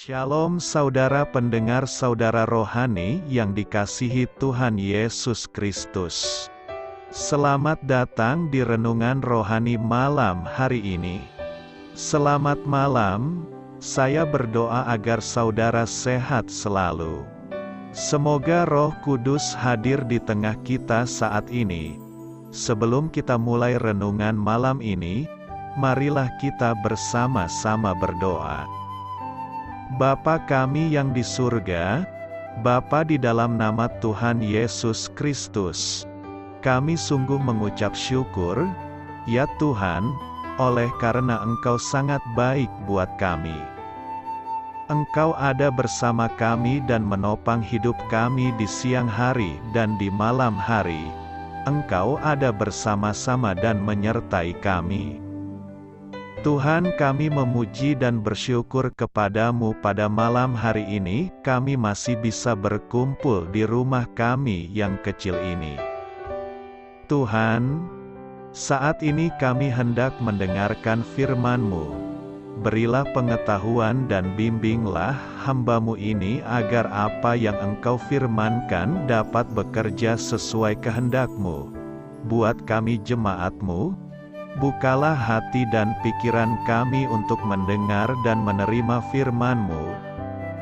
Shalom saudara pendengar saudara rohani yang dikasihi Tuhan Yesus Kristus. Selamat datang di renungan rohani malam hari ini. Selamat malam, saya berdoa agar saudara sehat selalu. Semoga Roh Kudus hadir di tengah kita saat ini. Sebelum kita mulai renungan malam ini, marilah kita bersama-sama berdoa. Bapa kami yang di surga, Bapa di dalam nama Tuhan Yesus Kristus, kami sungguh mengucap syukur, ya Tuhan, oleh karena Engkau sangat baik buat kami. Engkau ada bersama kami dan menopang hidup kami di siang hari dan di malam hari. Engkau ada bersama-sama dan menyertai kami. Tuhan, kami memuji dan bersyukur kepadamu pada malam hari ini, kami masih bisa berkumpul di rumah kami yang kecil ini. Tuhan, saat ini kami hendak mendengarkan firman-Mu. Berilah pengetahuan dan bimbinglah hamba-Mu ini agar apa yang Engkau firmankan dapat bekerja sesuai kehendak-Mu. Buat kami jemaat-Mu, bukalah hati dan pikiran kami untuk mendengar dan menerima firman-Mu.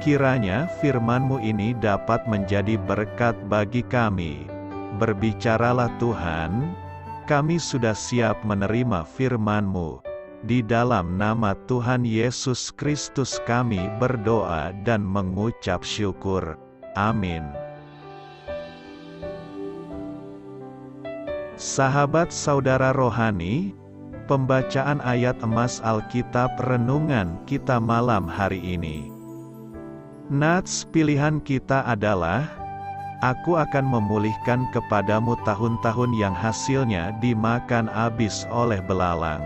Kiranya firman-Mu ini dapat menjadi berkat bagi kami. Berbicaralah Tuhan, kami sudah siap menerima firman-Mu. Di dalam nama Tuhan Yesus Kristus kami berdoa dan mengucap syukur. Amin. Sahabat saudara rohani, pembacaan ayat emas Alkitab renungan kita malam hari ini. Nats pilihan kita adalah, Aku akan memulihkan kepadamu tahun-tahun yang hasilnya dimakan habis oleh belalang.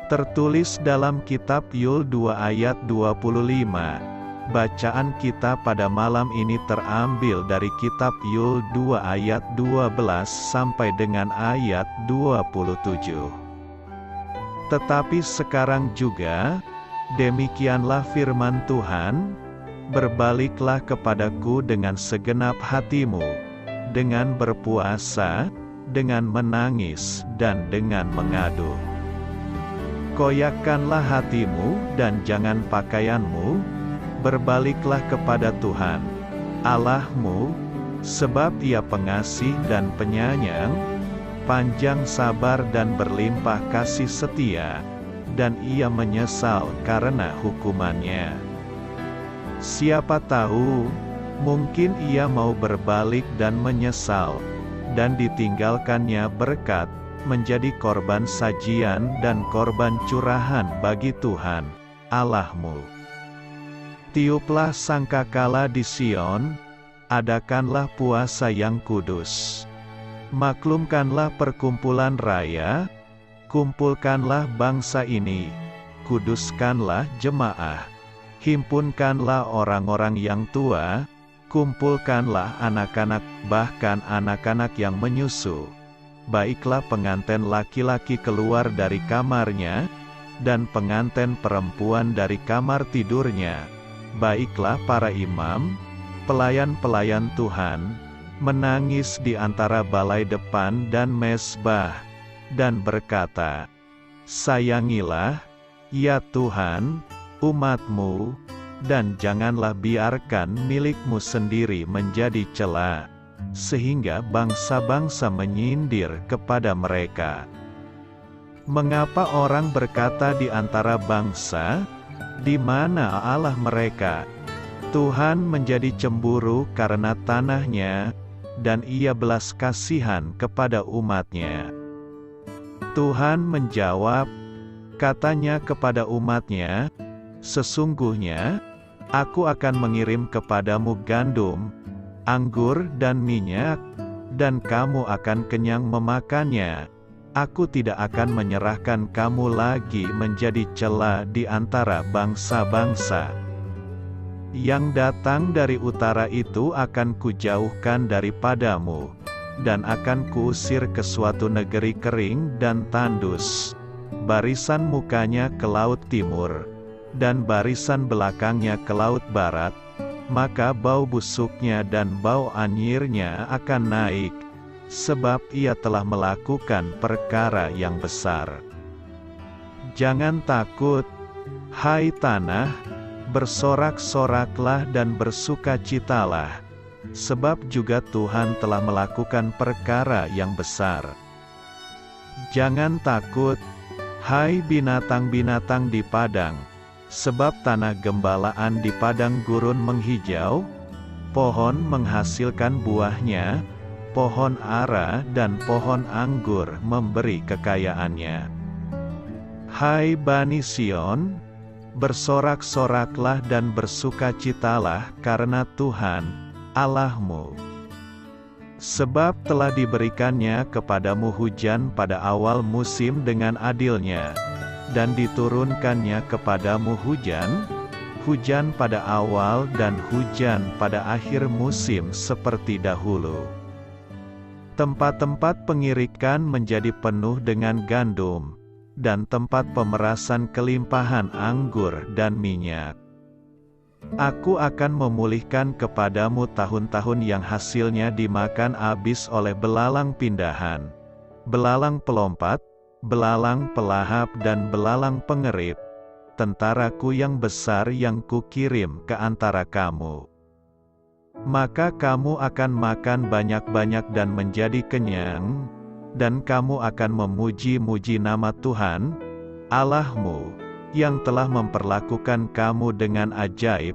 Tertulis dalam kitab Yul 2 ayat 25. Bacaan kita pada malam ini terambil dari kitab Yul 2 ayat 12 sampai dengan ayat 27. Tetapi sekarang juga, demikianlah firman Tuhan, berbaliklah kepadaku dengan segenap hatimu, dengan berpuasa, dengan menangis, dan dengan mengadu. Koyakkanlah hatimu dan jangan pakaianmu, berbaliklah kepada Tuhan, Allahmu, sebab Ia pengasih dan penyayang, panjang sabar dan berlimpah kasih setia, dan Ia menyesal karena hukumannya. Siapa tahu, mungkin Ia mau berbalik dan menyesal, dan ditinggalkannya berkat, menjadi korban sajian dan korban curahan bagi Tuhan, Allahmu. Tiuplah sangkakala di Sion, adakanlah puasa yang kudus. Maklumkanlah perkumpulan raya, kumpulkanlah bangsa ini, kuduskanlah jemaah, himpunkanlah orang-orang yang tua, kumpulkanlah anak-anak, bahkan anak-anak yang menyusu. Baiklah pengantin laki-laki keluar dari kamarnya, dan pengantin perempuan dari kamar tidurnya. Baiklah para imam, pelayan-pelayan Tuhan, menangis di antara balai depan dan mezbah, dan berkata, Sayangilah, ya Tuhan, umat-Mu, dan janganlah biarkan milik-Mu sendiri menjadi cela, sehingga bangsa-bangsa menyindir kepada mereka. Mengapa orang berkata di antara bangsa, di mana Allah mereka? Tuhan menjadi cemburu karena tanahnya, dan Ia belas kasihan kepada umat-Nya. Tuhan menjawab, katanya kepada umat-Nya, sesungguhnya, Aku akan mengirim kepadamu gandum, anggur dan minyak, dan kamu akan kenyang memakannya. Aku tidak akan menyerahkan kamu lagi menjadi cela di antara bangsa-bangsa. Yang datang dari utara itu akan kujauhkan daripadamu, dan akan kuusir ke suatu negeri kering dan tandus. Barisan mukanya ke laut timur, dan barisan belakangnya ke laut barat, maka bau busuknya dan bau anyirnya akan naik, sebab ia telah melakukan perkara yang besar. Jangan takut, hai tanah, bersorak-soraklah dan bersukacitalah, sebab juga Tuhan telah melakukan perkara yang besar. Jangan takut, hai binatang-binatang di padang, sebab tanah gembalaan di padang gurun menghijau, pohon menghasilkan buahnya, pohon ara dan pohon anggur memberi kekayaannya. Hai Bani Sion, bersorak-soraklah dan bersukacitalah karena Tuhan, Allahmu. Sebab telah diberikannya kepadamu hujan pada awal musim dengan adilnya, dan diturunkannya kepadamu hujan pada awal dan hujan pada akhir musim seperti dahulu. Tempat-tempat pengirikan menjadi penuh dengan gandum, dan tempat pemerasan kelimpahan anggur dan minyak. Aku akan memulihkan kepadamu tahun-tahun yang hasilnya dimakan habis oleh belalang pindahan, belalang pelompat, belalang pelahap dan belalang pengerit, tentaraku yang besar yang kukirim ke antara kamu. Maka kamu akan makan banyak-banyak dan menjadi kenyang, dan kamu akan memuji-muji nama Tuhan, Allahmu, yang telah memperlakukan kamu dengan ajaib,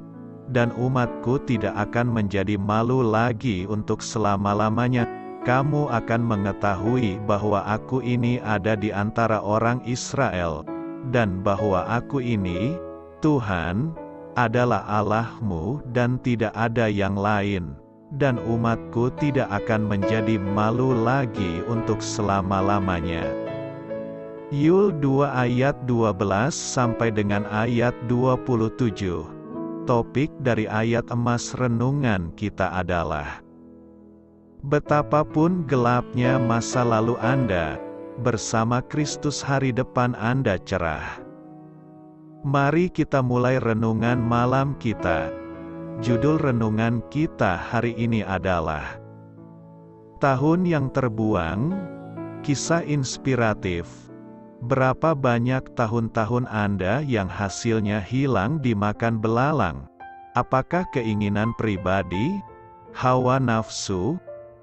dan umatku tidak akan menjadi malu lagi untuk selama-lamanya. Kamu akan mengetahui bahwa aku ini ada di antara orang Israel, dan bahwa aku ini, Tuhan, adalah Allahmu dan tidak ada yang lain, dan umatku tidak akan menjadi malu lagi untuk selama-lamanya. Yul 2 ayat 12 sampai dengan ayat 27. Topik dari ayat emas renungan kita adalah: betapapun gelapnya masa lalu Anda, bersama Kristus hari depan Anda cerah. Mari kita mulai renungan malam kita. Judul renungan kita hari ini adalah Tahun yang Terbuang, Kisah Inspiratif. Berapa banyak tahun-tahun Anda yang hasilnya hilang dimakan belalang? Apakah keinginan pribadi, hawa nafsu,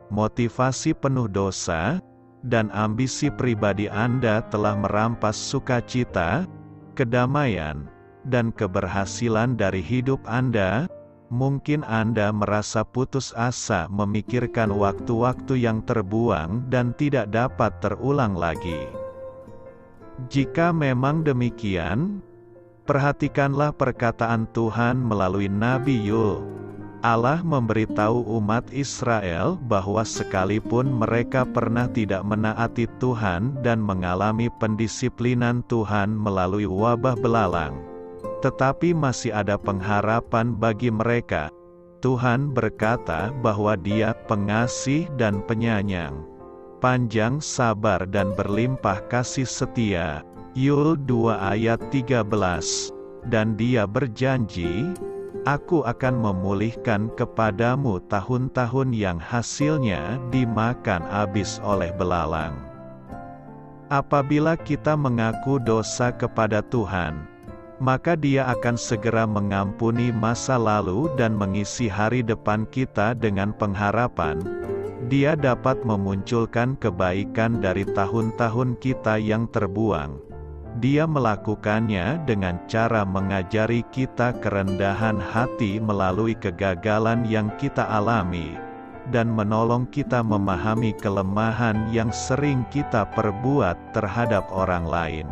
motivasi penuh dosa, dan ambisi pribadi Anda telah merampas sukacita, kedamaian, dan keberhasilan dari hidup Anda? Mungkin Anda merasa putus asa memikirkan waktu-waktu yang terbuang dan tidak dapat terulang lagi. Jika memang demikian, perhatikanlah perkataan Tuhan melalui Nabi Yul. Allah memberitahu umat Israel bahwa sekalipun mereka pernah tidak menaati Tuhan dan mengalami pendisiplinan Tuhan melalui wabah belalang, tetapi masih ada pengharapan bagi mereka. Tuhan berkata bahwa Dia pengasih dan penyayang, panjang sabar dan berlimpah kasih setia. Yul 2 ayat 13. Dan Dia berjanji, Aku akan memulihkan kepadamu tahun-tahun yang hasilnya dimakan habis oleh belalang. Apabila kita mengaku dosa kepada Tuhan, maka Dia akan segera mengampuni masa lalu dan mengisi hari depan kita dengan pengharapan. Dia dapat memunculkan kebaikan dari tahun-tahun kita yang terbuang. Dia melakukannya dengan cara mengajari kita kerendahan hati melalui kegagalan yang kita alami, dan menolong kita memahami kelemahan yang sering kita perbuat terhadap orang lain.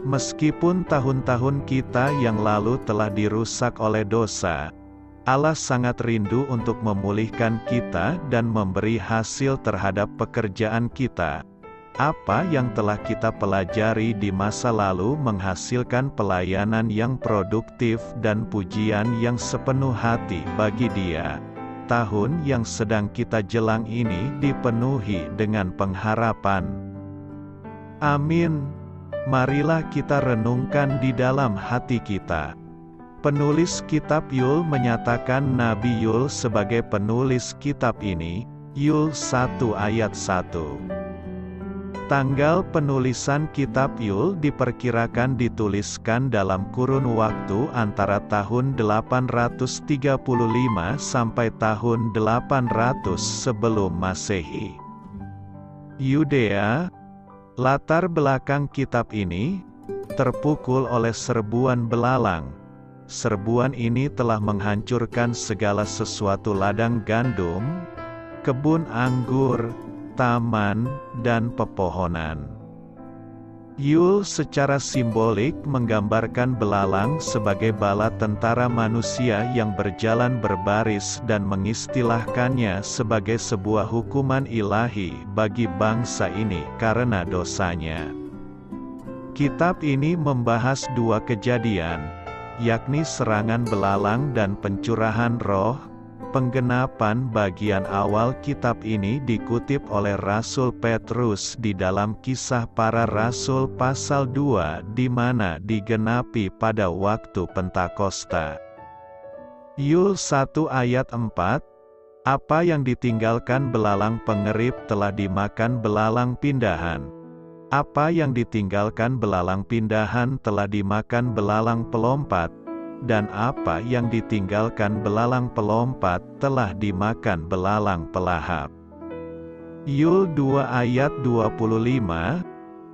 Meskipun tahun-tahun kita yang lalu telah dirusak oleh dosa, Allah sangat rindu untuk memulihkan kita dan memberi hasil terhadap pekerjaan kita. Apa yang telah kita pelajari di masa lalu menghasilkan pelayanan yang produktif dan pujian yang sepenuh hati bagi Dia. Tahun yang sedang kita jelang ini dipenuhi dengan pengharapan. Amin. Marilah kita renungkan di dalam hati kita. Penulis kitab Yul menyatakan Nabi Yul sebagai penulis kitab ini, Yul 1 ayat 1. Tanggal penulisan kitab Yul diperkirakan dituliskan dalam kurun waktu antara tahun 835 sampai tahun 800 sebelum Masehi. Yudea, latar belakang kitab ini, terpukul oleh serbuan belalang. Serbuan ini telah menghancurkan segala sesuatu ladang gandum, kebun anggur, taman, dan pepohonan. Yul secara simbolik menggambarkan belalang sebagai bala tentara manusia yang berjalan berbaris dan mengistilahkannya sebagai sebuah hukuman ilahi bagi bangsa ini karena dosanya. Kitab ini membahas dua kejadian, yakni serangan belalang dan pencurahan roh. Penggenapan bagian awal kitab ini dikutip oleh Rasul Petrus di dalam Kisah Para Rasul pasal 2 di mana digenapi pada waktu Pentakosta. Yul 1 ayat 4, apa yang ditinggalkan belalang pengerip telah dimakan belalang pindahan. Apa yang ditinggalkan belalang pindahan telah dimakan belalang pelompat. Dan apa yang ditinggalkan belalang pelompat telah dimakan belalang pelahap. Yul 2 ayat 25,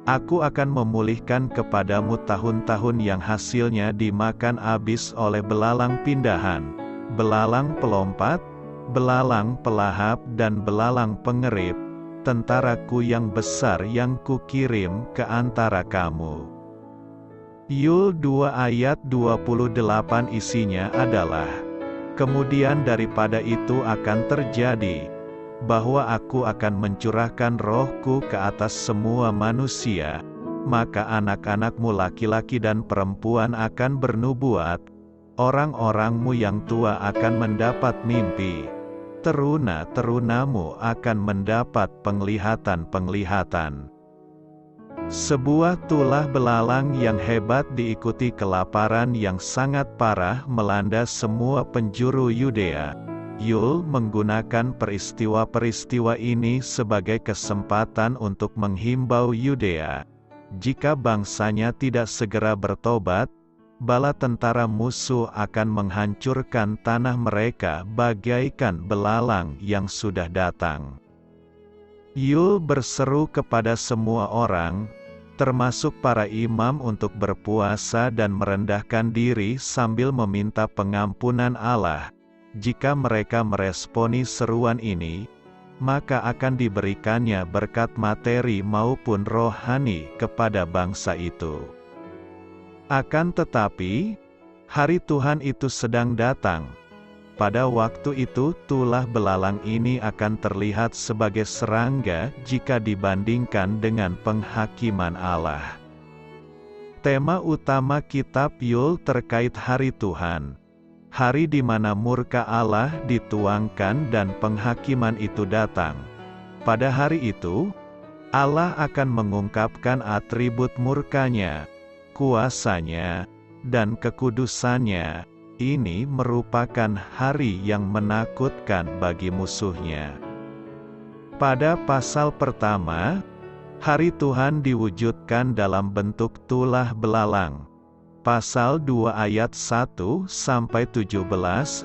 Aku akan memulihkan kepadamu tahun-tahun yang hasilnya dimakan habis oleh belalang pindahan, belalang pelompat, belalang pelahap dan belalang pengerip, tentaraku yang besar yang kukirim ke antara kamu. Yul 2 ayat 28 isinya adalah, kemudian daripada itu akan terjadi, bahwa aku akan mencurahkan rohku ke atas semua manusia, maka anak-anakmu laki-laki dan perempuan akan bernubuat, orang-orangmu yang tua akan mendapat mimpi, teruna-terunamu akan mendapat penglihatan-penglihatan. Sebuah tulah belalang yang hebat diikuti kelaparan yang sangat parah melanda semua penjuru Yudea. Yul menggunakan peristiwa-peristiwa ini sebagai kesempatan untuk menghimbau Yudea. Jika bangsanya tidak segera bertobat, bala tentara musuh akan menghancurkan tanah mereka bagaikan belalang yang sudah datang. Yul berseru kepada semua orang, termasuk para imam untuk berpuasa dan merendahkan diri sambil meminta pengampunan Allah. Jika mereka meresponi seruan ini, maka akan diberikannya berkat materi maupun rohani kepada bangsa itu. Akan tetapi, hari Tuhan itu sedang datang. Pada waktu itu tulah belalang ini akan terlihat sebagai serangga jika dibandingkan dengan penghakiman Allah. Tema utama kitab Yul terkait hari Tuhan. Hari di mana murka Allah dituangkan dan penghakiman itu datang. Pada hari itu, Allah akan mengungkapkan atribut murkanya, kuasanya, dan kekudusannya. Ini merupakan hari yang menakutkan bagi musuhnya. Pada pasal pertama, hari Tuhan diwujudkan dalam bentuk tulah belalang. Pasal 2 ayat 1-17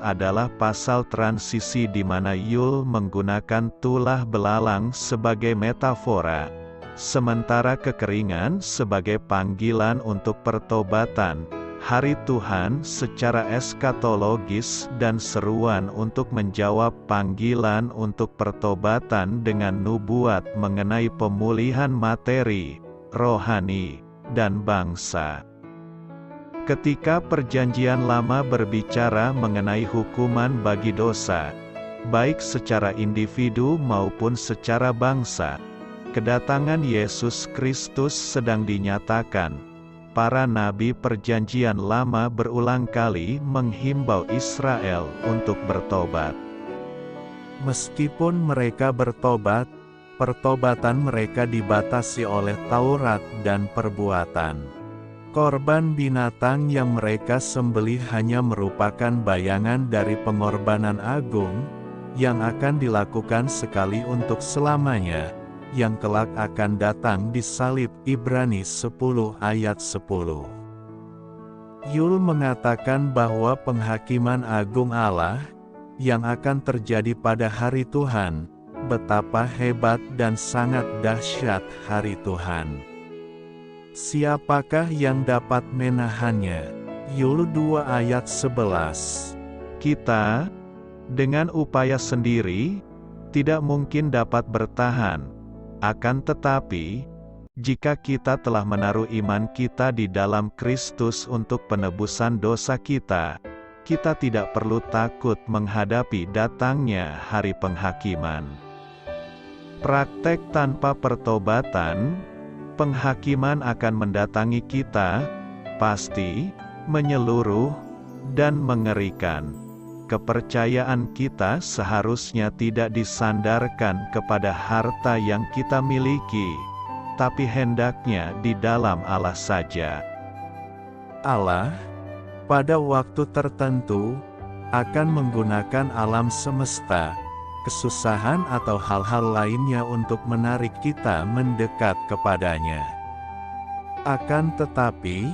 adalah pasal transisi di mana Yul menggunakan tulah belalang sebagai metafora, sementara kekeringan sebagai panggilan untuk pertobatan. Hari Tuhan secara eskatologis dan seruan untuk menjawab panggilan untuk pertobatan dengan nubuat mengenai pemulihan materi, rohani, dan bangsa. Ketika Perjanjian Lama berbicara mengenai hukuman bagi dosa, baik secara individu maupun secara bangsa, kedatangan Yesus Kristus sedang dinyatakan. Para nabi Perjanjian Lama berulang kali menghimbau Israel untuk bertobat. Meskipun mereka bertobat, pertobatan mereka dibatasi oleh Taurat dan perbuatan. Korban binatang yang mereka sembelih hanya merupakan bayangan dari pengorbanan agung, yang akan dilakukan sekali untuk selamanya, yang kelak akan datang di salib. Ibrani 10 ayat 10. Yul mengatakan bahwa penghakiman agung Allah, yang akan terjadi pada hari Tuhan, betapa hebat dan sangat dahsyat hari Tuhan. Siapakah yang dapat menahannya? Yul 2 ayat 11. Kita, dengan upaya sendiri, tidak mungkin dapat bertahan. Akan tetapi, jika kita telah menaruh iman kita di dalam Kristus untuk penebusan dosa kita tidak perlu takut menghadapi datangnya hari penghakiman. Praktek tanpa pertobatan, penghakiman akan mendatangi kita, pasti, menyeluruh, dan mengerikan. Kepercayaan kita seharusnya tidak disandarkan kepada harta yang kita miliki, tapi hendaknya di dalam Allah saja. Allah, pada waktu tertentu, akan menggunakan alam semesta, kesusahan atau hal-hal lainnya untuk menarik kita mendekat kepadanya. Akan tetapi,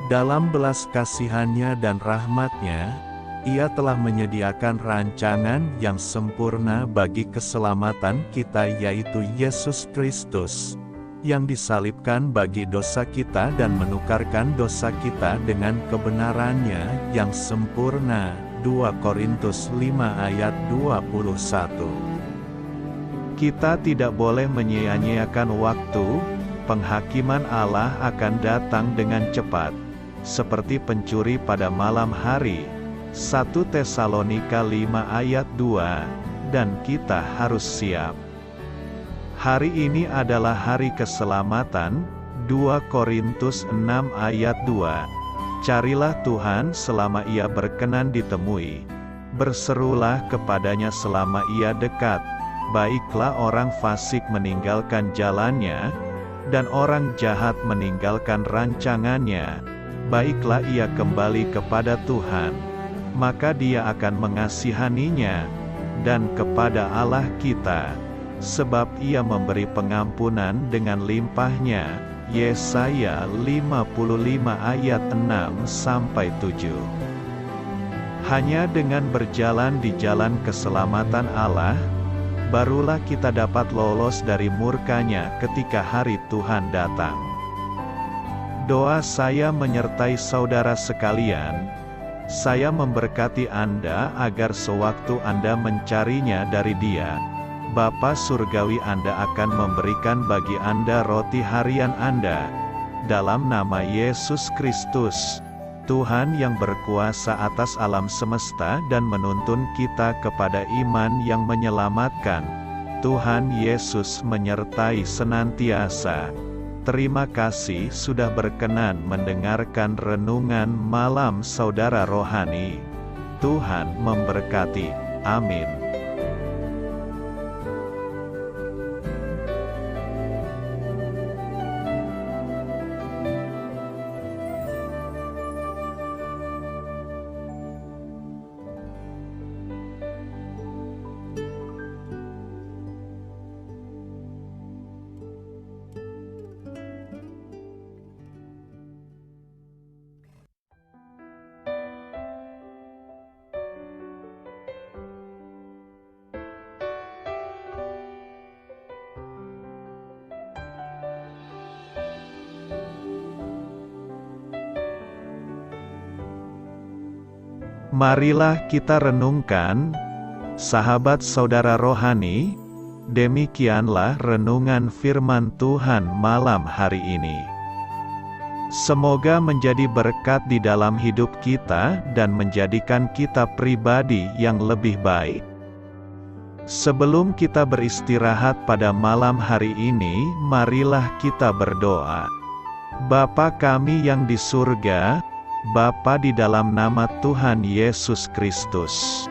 dalam belas kasihannya dan rahmatnya, Ia telah menyediakan rancangan yang sempurna bagi keselamatan kita, yaitu Yesus Kristus, yang disalibkan bagi dosa kita dan menukarkan dosa kita dengan kebenarannya yang sempurna. 2 Korintus 5 ayat 21. Kita tidak boleh menyia-nyiakan waktu. Penghakiman Allah akan datang dengan cepat, seperti pencuri pada malam hari. 1 Tesalonika 5 ayat 2, dan kita harus siap. Hari ini adalah hari keselamatan. 2 Korintus 6 ayat 2. Carilah Tuhan selama Ia berkenan ditemui. Berserulah kepadanya selama Ia dekat. Baiklah orang fasik meninggalkan jalannya, dan orang jahat meninggalkan rancangannya. Baiklah ia kembali kepada Tuhan, maka Dia akan mengasihaninya, dan kepada Allah kita, sebab Ia memberi pengampunan dengan limpahnya. Yesaya 55 ayat 6-7. Hanya dengan berjalan di jalan keselamatan Allah, barulah kita dapat lolos dari murka-Nya ketika hari Tuhan datang. Doa saya menyertai saudara sekalian. Saya memberkati Anda agar sewaktu Anda mencarinya dari Dia, Bapa Surgawi Anda akan memberikan bagi Anda roti harian Anda. Dalam nama Yesus Kristus, Tuhan yang berkuasa atas alam semesta dan menuntun kita kepada iman yang menyelamatkan, Tuhan Yesus menyertai senantiasa. Terima kasih sudah berkenan mendengarkan renungan malam saudara rohani. Tuhan memberkati. Amin. Marilah kita renungkan, sahabat saudara rohani, demikianlah renungan firman Tuhan malam hari ini. Semoga menjadi berkat di dalam hidup kita dan menjadikan kita pribadi yang lebih baik. Sebelum kita beristirahat pada malam hari ini, marilah kita berdoa. Bapa kami yang di surga, Bapa di dalam nama Tuhan Yesus Kristus,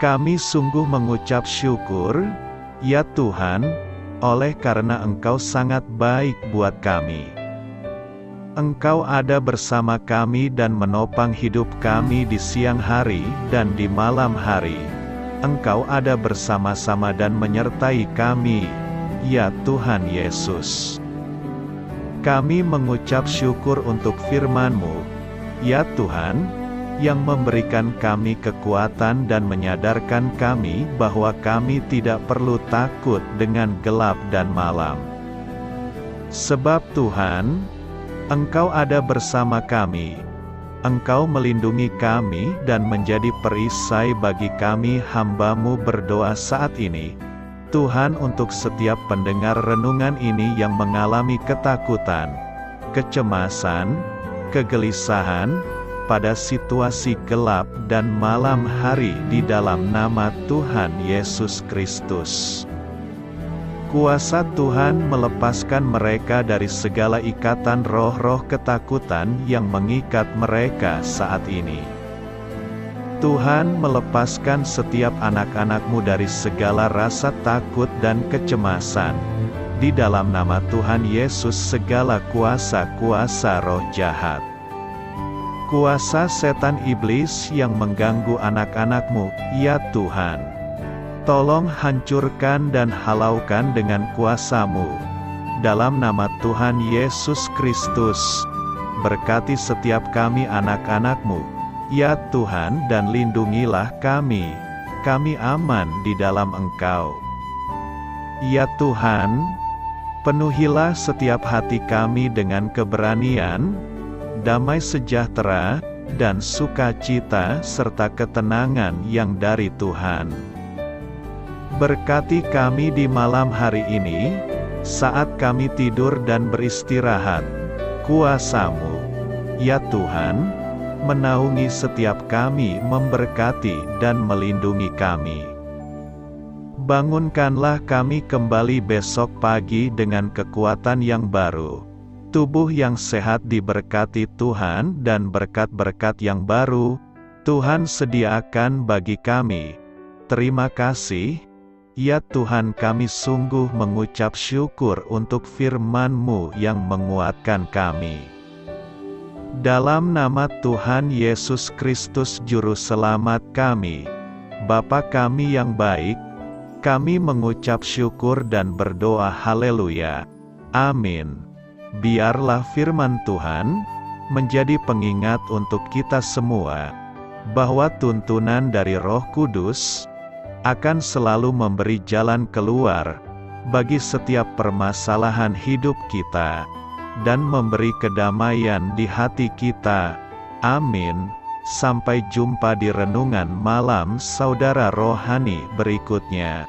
kami sungguh mengucap syukur Ya Tuhan, oleh karena Engkau sangat baik buat kami. Engkau ada bersama kami dan menopang hidup kami di siang hari dan di malam hari. Engkau ada bersama-sama dan menyertai kami, ya Tuhan Yesus. Kami mengucap syukur untuk firman-Mu, ya Tuhan, yang memberikan kami kekuatan dan menyadarkan kami bahwa kami tidak perlu takut dengan gelap dan malam. Sebab Tuhan, Engkau ada bersama kami. Engkau melindungi kami dan menjadi perisai bagi kami hamba-Mu berdoa saat ini. Tuhan, untuk setiap pendengar renungan ini yang mengalami ketakutan, kecemasan, kegelisahan, pada situasi gelap dan malam hari di dalam nama Tuhan Yesus Kristus. Kuasa Tuhan melepaskan mereka dari segala ikatan roh-roh ketakutan yang mengikat mereka saat ini. Tuhan melepaskan setiap anak-anak-Mu dari segala rasa takut dan kecemasan. Di dalam nama Tuhan Yesus segala kuasa-kuasa roh jahat, kuasa setan iblis yang mengganggu anak-anak-Mu, ya Tuhan, tolong hancurkan dan halaukan dengan kuasa-Mu. Dalam nama Tuhan Yesus Kristus, berkati setiap kami anak-anak-Mu, ya Tuhan, dan lindungilah kami. Kami aman di dalam Engkau. Ya Tuhan, penuhilah setiap hati kami dengan keberanian, damai sejahtera, dan sukacita serta ketenangan yang dari Tuhan. Berkati kami di malam hari ini, saat kami tidur dan beristirahat. Kuasa-Mu, ya Tuhan, menaungi setiap kami, memberkati dan melindungi kami. Bangunkanlah kami kembali besok pagi dengan kekuatan yang baru. Tubuh yang sehat diberkati Tuhan dan berkat-berkat yang baru Tuhan sediakan bagi kami. Terima kasih, ya Tuhan, kami sungguh mengucap syukur untuk firman-Mu yang menguatkan kami. Dalam nama Tuhan Yesus Kristus Juru Selamat kami, Bapa kami yang baik, kami mengucap syukur dan berdoa haleluya. Amin. Biarlah firman Tuhan menjadi pengingat untuk kita semua, bahwa tuntunan dari Roh Kudus akan selalu memberi jalan keluar bagi setiap permasalahan hidup kita, dan memberi kedamaian di hati kita. Amin. Sampai jumpa di renungan malam saudara rohani berikutnya.